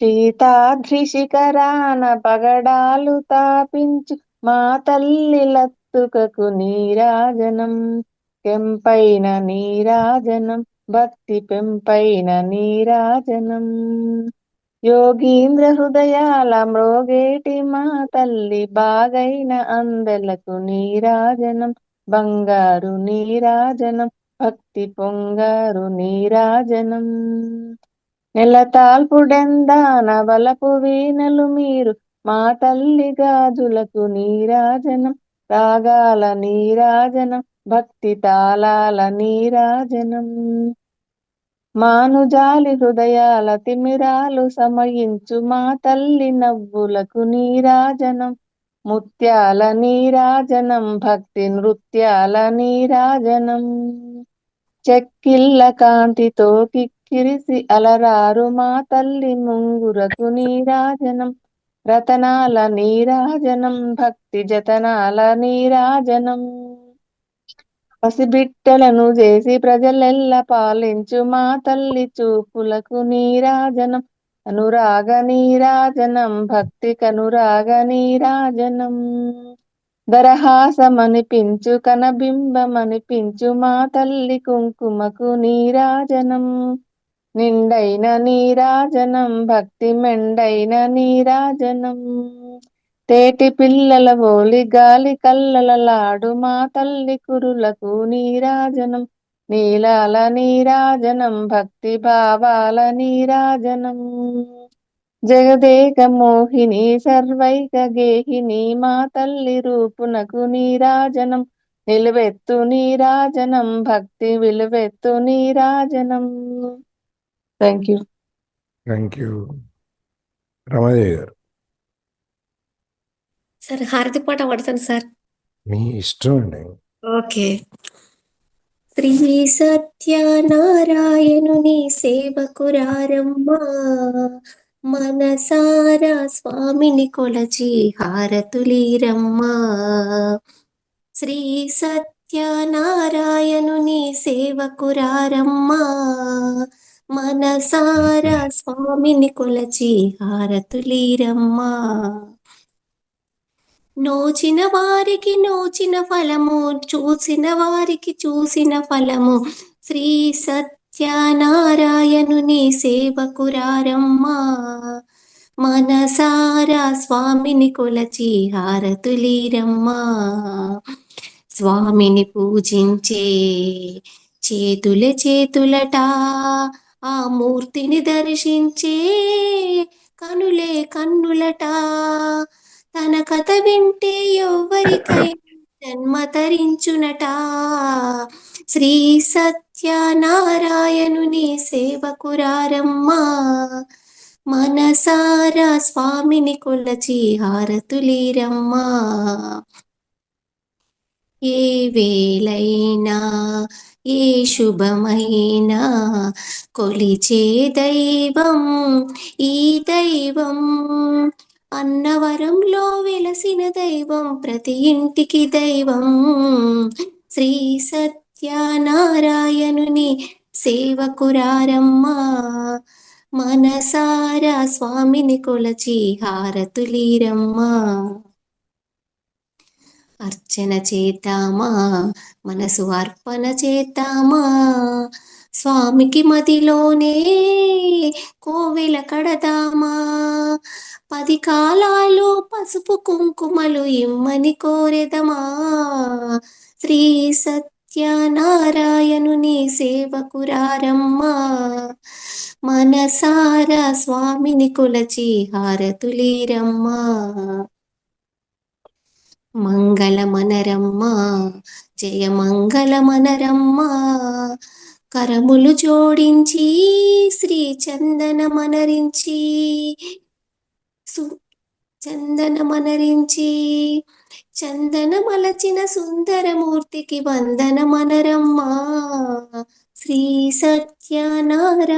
శీతాద్రిశిఖరాన పగడాలు తాపించు మా తల్లి లత్తుకకు నీరాజనం. కెంపైన నీరాజనం, భక్తి పెంపైన నీరాజనం. యోగీంద్ర హృదయాల మ్రోగేటి మా తల్లి బాగైన అందెలకు నీరాజనం. బంగారు నీరాజనం, భక్తి పొంగారు నీరాజనం. నెలతాల్పుడెందాన వలపు వీణలు మీరు మా తల్లి గాజులకు నీరాజనం. రాగాల నీరాజనం, భక్తి తాళాల నీరాజనం. మానుజాలి హృదయాల తిమిరాలు సమయించు మా తల్లి నవ్వులకు నీరాజనం. ముత్యాల నీరాజనం, భక్తి నృత్యాల నీరాజనం. చెక్కిళ్ళ కాంతితో కిక్కిరిసి అలరారు మా తల్లి ముంగురకు నీరాజనం. రతనాల నీరాజనం, భక్తి జతనాల నీరాజనం. పసిబిట్టలను చేసి ప్రజలెల్ల పాలించు మా తల్లి చూపులకు నీరాజనం. అనురాగ నీరాజనం, భక్తి కనురాగ నీరాజనం. దరహాసమనిపించు కనబింబమనిపించు మా తల్లి కుంకుమకు నీరాజనం. నిండైన నీరాజనం, భక్తి మెండైన నీరాజనం. తేటి పిల్లల బోలి గాలి కల్లలలాడు మా తల్లి కురులకు నీరాజనం. నీలాల నీరాజనం, భక్తి భావాల నీరాజనం. జగదేక మోహిని సర్వైక గేహిని మా తల్లి రూపునకు నీరాజనం. నిలువెత్తు నీరాజనం, భక్తి విలువెత్తు నీరాజనం. Thank you. Thank you. Ramadevi గారు, సార్ హారతి పాట పడతాను సార్. మీ ఇష్టం అండి. ఓకే. శ్రీ సత్యనారాయణుని సేవకురారమ్మా, మనసారా స్వామిని కొలచి హారతులీరమ్మా. శ్రీ సత్యనారాయణుని సేవకురారమ్మా, మనసారా స్వామిని కొలచి హారతులీరమ్మా. నోచిన వారికి నోచిన ఫలము, చూసిన వారికి చూసిన ఫలము. శ్రీ సత్యనారాయణుని సేవకురారమ్మా, మనసారా స్వామిని కొలచి హారతులీరమ్మా. స్వామిని పూజించే చేతులే చేతులట, ఆ మూర్తిని దర్శించే కనులే కన్నులట. తన కథ వింటే ఎవ్వరికైనా జన్మ తరించునట. శ్రీ సత్యనారాయణుని సేవకురారమ్మా, మనసారా స్వామిని కొలచి హారతులీరమ్మా. ఏ వేళైనా ఏ శుభమైనా కొలిచే దైవం ఈ దైవం. అన్నవరంలో వెలసిన దైవం, ప్రతి ఇంటికి దైవం. శ్రీ సత్యనారాయణుని సేవకురారమ్మా, మనసారా స్వామిని కొలచి హారతులీరమ్మా. అర్చన చేద్దామా, మనసు అర్పణ చేద్దామా. స్వామికి మదిలోనే కోవెల కడదామా. 10 కాలాలు పసుపు కుంకుమలు ఇమ్మని కోరెదమా. శ్రీ సత్యనారాయణుని సేవకురారమ్మా, మనసారా స్వామిని కొలచి హారతులీరమ్మా. మంగళమనరమ్మా, జయమంగళమనరమ్మా. కరములు జోడించి శ్రీ చందనమనరించి, చందనమనరించి చందనమలచిన సుందరమూర్తికి వందనమనరమ్మా. శ్రీ సత్యనారాయణుని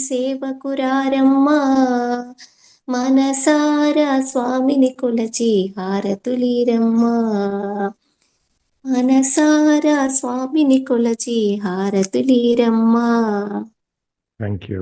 సేవకురారమ్మా, మనసారా స్వామిని కొలచి హారతులీరమ్మా. మనసారా స్వామిని కొలచి హారతులీరమ్మా. Thank you.